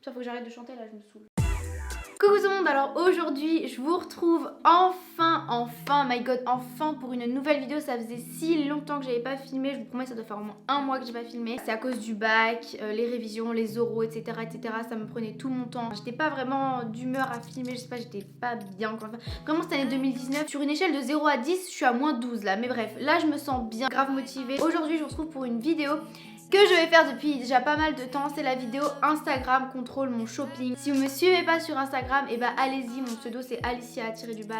Putain, faut que j'arrête de chanter là, je me saoule. Coucou tout le monde, alors aujourd'hui je vous retrouve enfin, my god, enfin pour une nouvelle vidéo. Ça faisait si longtemps que j'avais pas filmé, je vous promets ça doit faire au moins un mois que j'ai pas filmé. C'est à cause du bac, les révisions, les oraux, etc., ça me prenait tout mon temps. J'étais pas vraiment d'humeur à filmer, je sais pas, j'étais pas bien encore. Vraiment cette année 2019, sur une échelle de 0 à 10, je suis à moins 12 là, mais bref, là je me sens bien, grave motivée. Aujourd'hui je vous retrouve pour une vidéo que je vais faire depuis déjà pas mal de temps, c'est la vidéo Instagram contrôle mon shopping. Si vous me suivez pas sur Instagram, et bah allez-y, mon pseudo c'est Alicia-YTB.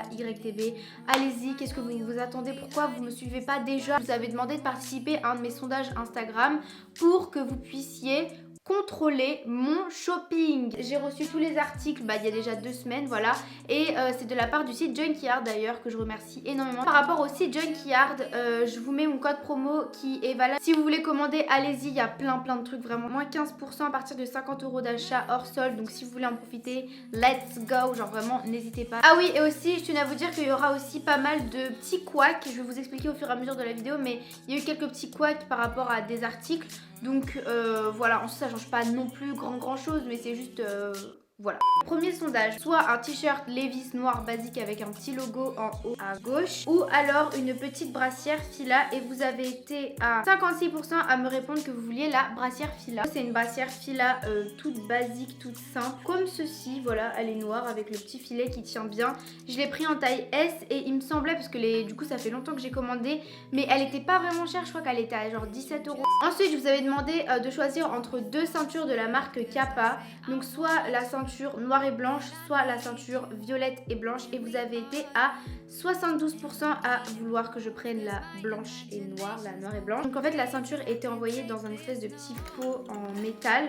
Allez-y, qu'est-ce que vous attendez? Pourquoi vous me suivez pas déjà? Je vous avais demandé de participer à un de mes sondages Instagram pour que vous puissiez contrôler mon shopping. J'ai reçu tous les articles il y a déjà 2 semaines, voilà, et c'est de la part du site Junkyard d'ailleurs que je remercie énormément. Par rapport au site Junkyard, je vous mets mon code promo qui est valable. Si vous voulez commander, allez-y, il y a plein de trucs, vraiment moins 15% à partir de 50 € d'achat hors solde, donc si vous voulez en profiter, let's go, genre vraiment n'hésitez pas. Ah oui, et aussi je tenais à vous dire qu'il y aura aussi pas mal de petits couacs, je vais vous expliquer au fur et à mesure de la vidéo, mais il y a eu quelques petits couacs par rapport à des articles. Donc voilà, en ça change pas non plus grand chose, mais c'est juste voilà. Premier sondage, soit un t-shirt Levi's noir basique avec un petit logo en haut à gauche, ou alors une petite brassière Fila, et vous avez été à 56% à me répondre que vous vouliez la brassière Fila. C'est une brassière Fila toute basique, toute simple, comme ceci, voilà, elle est noire avec le petit filet qui tient bien. Je l'ai pris en taille S et il me semblait, parce que du coup ça fait longtemps que j'ai commandé, mais elle était pas vraiment chère, je crois qu'elle était à genre 17 €. Ensuite je vous avais demandé de choisir entre deux ceintures de la marque Kappa, donc soit la ceinture noire et blanche, soit la ceinture violette et blanche, et vous avez été à 72% à vouloir que je prenne la blanche et noire, la noire et blanche. Donc en fait la ceinture était envoyée dans un espèce de petit pot en métal.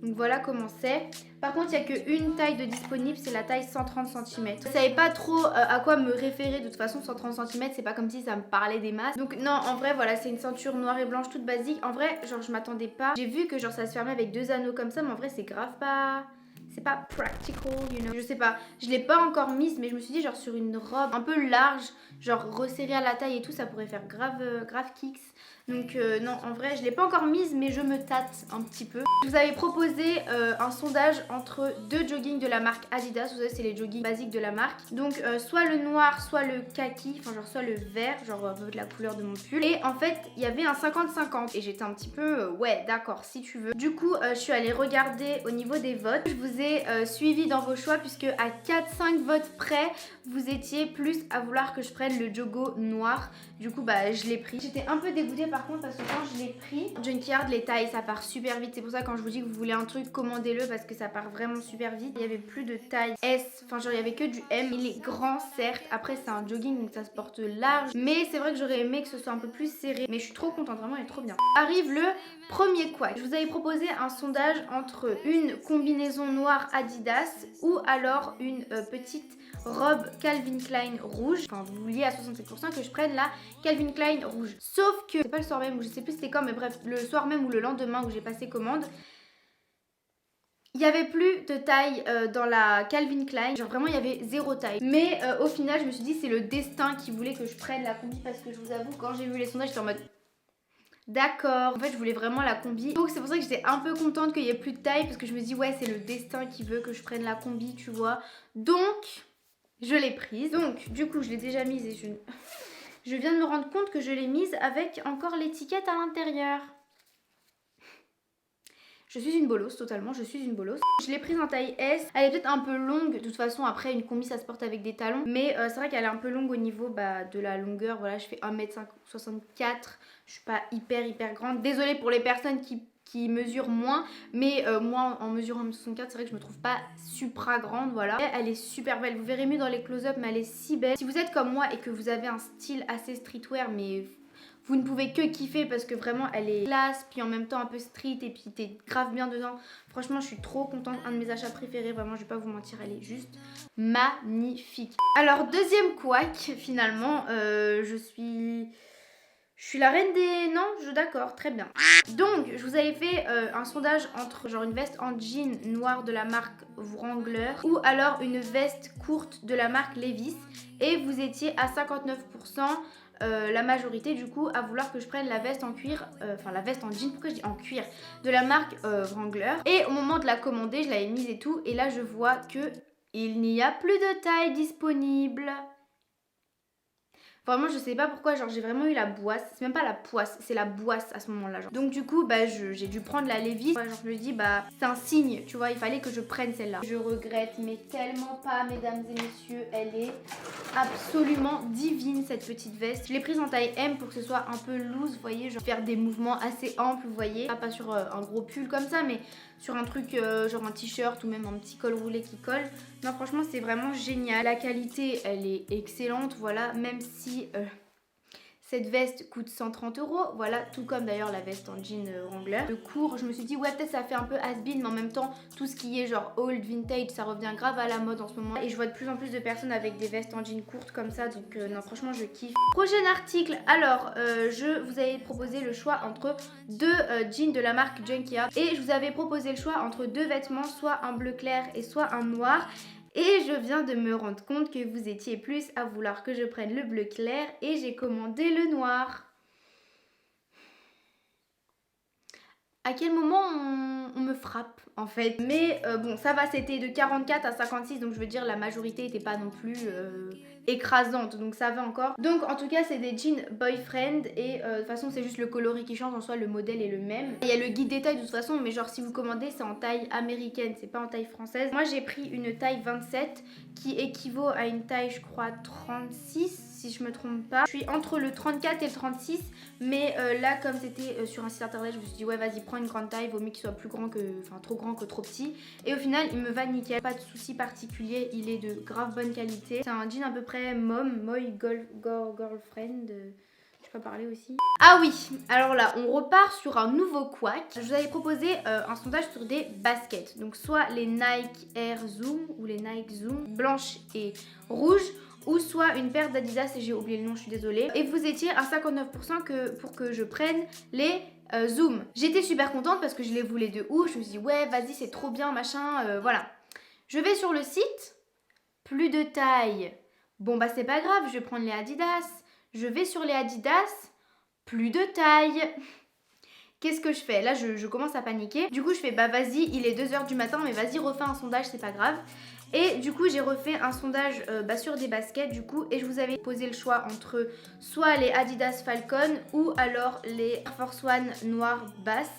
Donc voilà comment c'est. Par contre, il n'y a qu'une taille de disponible, c'est la taille 130 cm. Je ne savais pas trop à quoi me référer. De toute façon, 130 cm, c'est pas comme si ça me parlait des masses. Donc non, en vrai, voilà, c'est une ceinture noire et blanche toute basique. En vrai, genre, je m'attendais pas. J'ai vu que genre ça se fermait avec 2 anneaux comme ça, mais en vrai, c'est grave pas... C'est pas practical, you know. Je sais pas, je l'ai pas encore mise, mais je me suis dit genre sur une robe un peu large, genre resserrée à la taille et tout, ça pourrait faire grave kicks. Donc non, en vrai, je l'ai pas encore mise, mais je me tâte un petit peu. Je vous avais proposé un sondage entre deux joggings de la marque Adidas. Vous savez, c'est les joggings basiques de la marque. Donc soit le noir, soit le kaki, enfin genre soit le vert, genre de la couleur de mon pull. Et en fait, il y avait un 50-50 et j'étais un petit peu ouais, d'accord, si tu veux. Du coup, je suis allée regarder au niveau des votes. Je vous ai suivi dans vos choix puisque à 4-5 votes près, vous étiez plus à vouloir que je prenne le joggo noir. Du coup, je l'ai pris. J'étais un peu dégoûtée par contre parce que quand je l'ai pris, Junkyard, les tailles, ça part super vite. C'est pour ça quand je vous dis que vous voulez un truc, commandez-le parce que ça part vraiment super vite. Il y avait plus de taille S, enfin genre il y avait que du M. Il est grand certes, après c'est un jogging donc ça se porte large. Mais c'est vrai que j'aurais aimé que ce soit un peu plus serré. Mais je suis trop contente, vraiment elle est trop bien. Arrive le premier couac. Je vous avais proposé un sondage entre une combinaison noire Adidas ou alors une petite robe Calvin Klein rouge. Enfin vous vouliez à 67% que je prenne la Calvin Klein rouge. Sauf que c'est pas le soir même, ou je sais plus c'était quand, mais bref, le soir même ou le lendemain où j'ai passé commande, il n'y avait plus de taille dans la Calvin Klein, genre vraiment il y avait 0 taille. Mais au final je me suis dit c'est le destin qui voulait que je prenne la combi, parce que je vous avoue quand j'ai vu les sondages j'étais en mode d'accord, en fait je voulais vraiment la combi. Donc c'est pour ça que j'étais un peu contente qu'il n'y ait plus de taille, parce que je me dis ouais c'est le destin qui veut que je prenne la combi, tu vois. Donc je l'ai prise, donc du coup je l'ai déjà mise et je viens de me rendre compte que je l'ai mise avec encore l'étiquette à l'intérieur. Je suis une bolosse, totalement, je suis une bolosse. Je l'ai prise en taille S. Elle est peut-être un peu longue. De toute façon, après, une combi, ça se porte avec des talons. Mais c'est vrai qu'elle est un peu longue au niveau de la longueur. Voilà, je fais 1m64. Je suis pas hyper grande. Désolée pour les personnes qui mesurent moins. Mais moi, en mesurant 1m64, c'est vrai que je me trouve pas supra grande, voilà. Elle est super belle. Vous verrez mieux dans les close-up, mais elle est si belle. Si vous êtes comme moi et que vous avez un style assez streetwear, mais... vous ne pouvez que kiffer parce que vraiment elle est classe, puis en même temps un peu street, et puis t'es grave bien dedans. Franchement je suis trop contente, un de mes achats préférés, vraiment je vais pas vous mentir, elle est juste magnifique. Alors deuxième couac finalement, je suis la reine des... Non, d'accord, très bien. Donc, je vous avais fait un sondage entre genre une veste en jean noire de la marque Wrangler ou alors une veste courte de la marque Levi's. Et vous étiez à 59% la majorité du coup à vouloir que je prenne la veste en cuir, enfin la veste en jean, pourquoi je dis en cuir, de la marque Wrangler. Et au moment de la commander, je l'avais mise et tout, et là je vois que il n'y a plus de taille disponible. Vraiment je sais pas pourquoi, genre j'ai vraiment eu la boisse, c'est même pas la poisse, c'est la boisse à ce moment là genre. Donc du coup bah j'ai dû prendre la Levi's, genre je me dis bah c'est un signe, tu vois, il fallait que je prenne celle-là. Je regrette mais tellement pas mesdames et messieurs, elle est absolument divine cette petite veste. Je l'ai prise en taille M pour que ce soit un peu loose, vous voyez, genre faire des mouvements assez amples, vous voyez, pas sur un gros pull comme ça mais sur un truc genre un t-shirt ou même un petit col roulé qui colle. Non franchement c'est vraiment génial, la qualité elle est excellente, voilà, même si cette veste coûte 130 €, voilà, tout comme d'ailleurs la veste en jean Wrangler. Le court, je me suis dit ouais peut-être ça fait un peu has-been, mais en même temps tout ce qui est genre old, vintage, ça revient grave à la mode en ce moment. Et je vois de plus en plus de personnes avec des vestes en jean courtes comme ça, donc non franchement je kiffe. Prochain article, alors je vous avais proposé le choix entre deux jeans de la marque Junkyard. Et je vous avais proposé le choix entre deux vêtements, soit un bleu clair et soit un noir. Et je viens de me rendre compte que vous étiez plus à vouloir que je prenne le bleu clair et j'ai commandé le noir. À quel moment on me frappe en fait. Mais bon ça va, c'était de 44 à 56, donc je veux dire la majorité n'était pas non plus écrasante, donc ça va encore. Donc en tout cas c'est des jeans boyfriend et de toute façon c'est juste le coloris qui change, en soi le modèle est le même. Il y a le guide détail de toute façon, mais genre si vous commandez c'est en taille américaine, c'est pas en taille française. Moi j'ai pris une taille 27 qui équivaut à une taille je crois 36 si je me trompe pas. Je suis entre le 34 et le 36, mais là comme c'était sur un site internet, je me suis dit ouais vas-y prends une grande taille, vaut mieux qu'il soit plus grand que, enfin trop grand que trop petit. Et au final il me va nickel, pas de souci particulier, il est de grave bonne qualité. C'est un jean à peu près girlfriend, je peux pas parler aussi. Ah oui, alors là on repart sur un nouveau couac. Je vous avais proposé un sondage sur des baskets, donc soit les Nike Air Zoom ou les Nike Zoom blanches et rouges, ou soit une paire d'Adidas, et j'ai oublié le nom, je suis désolée. Et vous étiez à 59% pour que je prenne les Zoom. J'étais super contente parce que je les voulais de ouf. Je me suis dit ouais vas-y c'est trop bien machin, voilà. Je vais sur le site, plus de taille. Bon bah c'est pas grave, je vais prendre les Adidas. Je vais sur les Adidas, plus de taille. Qu'est-ce que je fais? Là je commence à paniquer. Du coup je fais bah vas-y, il est 2 h du matin, mais vas-y refais un sondage, c'est pas grave. Et du coup j'ai refait un sondage sur des baskets du coup, et je vous avais posé le choix entre soit les Adidas Falcon ou alors les Air Force One noires basses.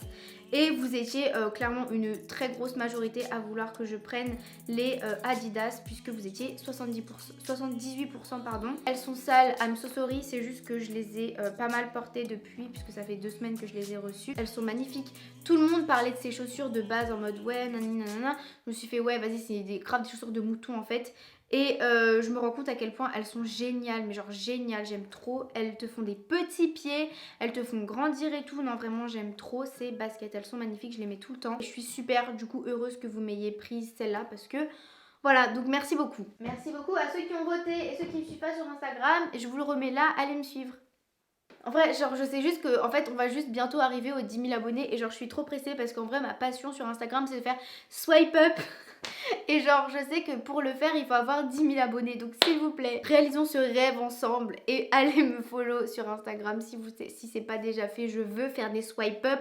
Et vous étiez clairement une très grosse majorité à vouloir que je prenne les Adidas, puisque vous étiez 78% pardon. Elles sont sales, I'm so sorry, c'est juste que je les ai pas mal portées depuis, puisque ça fait 2 semaines que je les ai reçues. Elles sont magnifiques. Tout le monde parlait de ces chaussures de base en mode ouais nanana. Je me suis fait ouais vas-y c'est grave des chaussures de mouton en fait. Et je me rends compte à quel point elles sont géniales, mais genre géniales, j'aime trop. Elles te font des petits pieds, elles te font grandir et tout. Non vraiment j'aime trop ces baskets, elles sont magnifiques, je les mets tout le temps. Je suis super du coup heureuse que vous m'ayez prise celle-là parce que voilà, donc merci beaucoup. Merci beaucoup à ceux qui ont voté et ceux qui ne me suivent pas sur Instagram. Je vous le remets là, allez me suivre. En vrai, genre je sais juste que en fait on va juste bientôt arriver aux 10 000 abonnés et genre je suis trop pressée parce qu'en vrai ma passion sur Instagram c'est de faire swipe up. Et genre je sais que pour le faire il faut avoir 10 000 abonnés, donc s'il vous plaît réalisons ce rêve ensemble et allez me follow sur Instagram si c'est pas déjà fait. Je veux faire des swipe up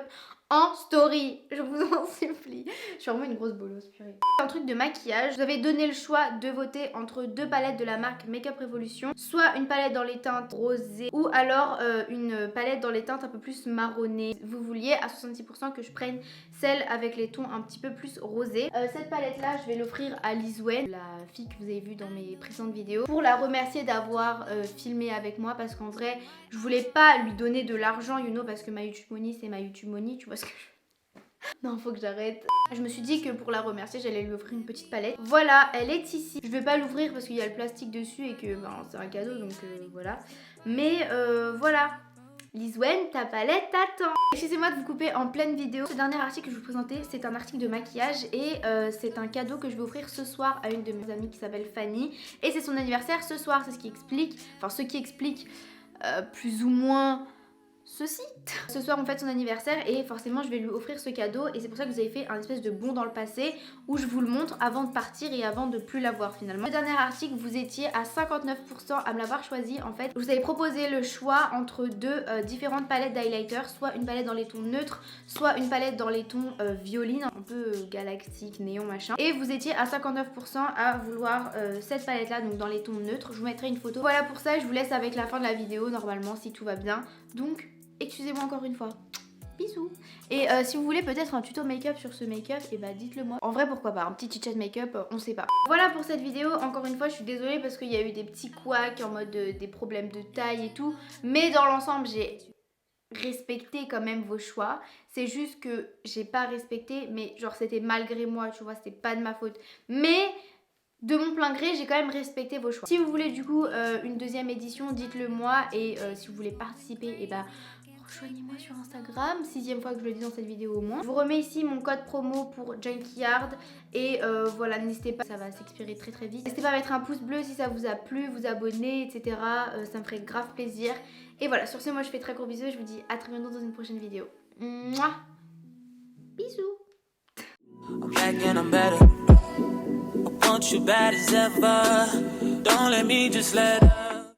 en story, je vous en supplie. Je suis vraiment une grosse bolosse, purée. Un truc de maquillage, je vous avais donné le choix de voter entre deux palettes de la marque Makeup Revolution, soit une palette dans les teintes rosées ou alors une palette dans les teintes un peu plus marronnées. Vous vouliez à 66% que je prenne celle avec les tons un petit peu plus rosés. Cette palette là je vais l'offrir à Lizwen, la fille que vous avez vue dans mes précédentes vidéos, pour la remercier d'avoir filmé avec moi, parce qu'en vrai je voulais pas lui donner de l'argent you know, parce que ma YouTube money c'est ma YouTube money, tu vois ce que je... Non faut que j'arrête. Je me suis dit que pour la remercier j'allais lui offrir une petite palette. Voilà, elle est ici. Je vais pas l'ouvrir parce qu'il y a le plastique dessus et que ben, c'est un cadeau, donc voilà. Mais voilà, Lizwen, ta palette t'attend. Excusez-moi de vous couper en pleine vidéo. Ce dernier article que je vous présentais, c'est un article de maquillage et c'est un cadeau que je vais offrir ce soir à une de mes amies qui s'appelle Fanny. Et c'est son anniversaire ce soir, c'est ce qui explique, enfin ce qui explique plus ou moins ceci. Ce soir on fête son anniversaire et forcément je vais lui offrir ce cadeau et c'est pour ça que vous avez fait un espèce de bond dans le passé où je vous le montre avant de partir et avant de plus l'avoir finalement. Le dernier article, vous étiez à 59% à me l'avoir choisi en fait. Je vous avais proposé le choix entre deux différentes palettes d'highlighter, soit une palette dans les tons neutres, soit une palette dans les tons violines, un peu galactique, néon machin. Et vous étiez à 59% à vouloir cette palette là, donc dans les tons neutres. Je vous mettrai une photo. Voilà pour ça, je vous laisse avec la fin de la vidéo normalement si tout va bien. Donc excusez-moi encore une fois. Bisous. Et si vous voulez peut-être un tuto make-up sur ce make-up, et bah dites-le moi. En vrai pourquoi pas, un petit chit-chat make-up, on sait pas. Voilà pour cette vidéo, encore une fois je suis désolée parce qu'il y a eu des petits couacs en mode des problèmes de taille et tout. Mais dans l'ensemble j'ai respecté quand même vos choix. C'est juste que j'ai pas respecté, mais genre c'était malgré moi, tu vois, c'était pas de ma faute. Mais de mon plein gré, j'ai quand même respecté vos choix. Si vous voulez du coup une deuxième édition, dites-le moi. Et si vous voulez participer, et bah rejoignez-moi sur Instagram, 6ème fois que je le dis dans cette vidéo au moins. Je vous remets ici mon code promo pour Junkyard. Et voilà, n'hésitez pas, ça va s'expirer très très vite. N'hésitez pas à mettre un pouce bleu si ça vous a plu, vous abonner, etc. Ça me ferait grave plaisir. Et voilà, sur ce, moi je fais très gros bisous et je vous dis à très bientôt dans une prochaine vidéo. Mouah. Bisous. I'm back and I'm better. I want you bad as ever. Don't let me just let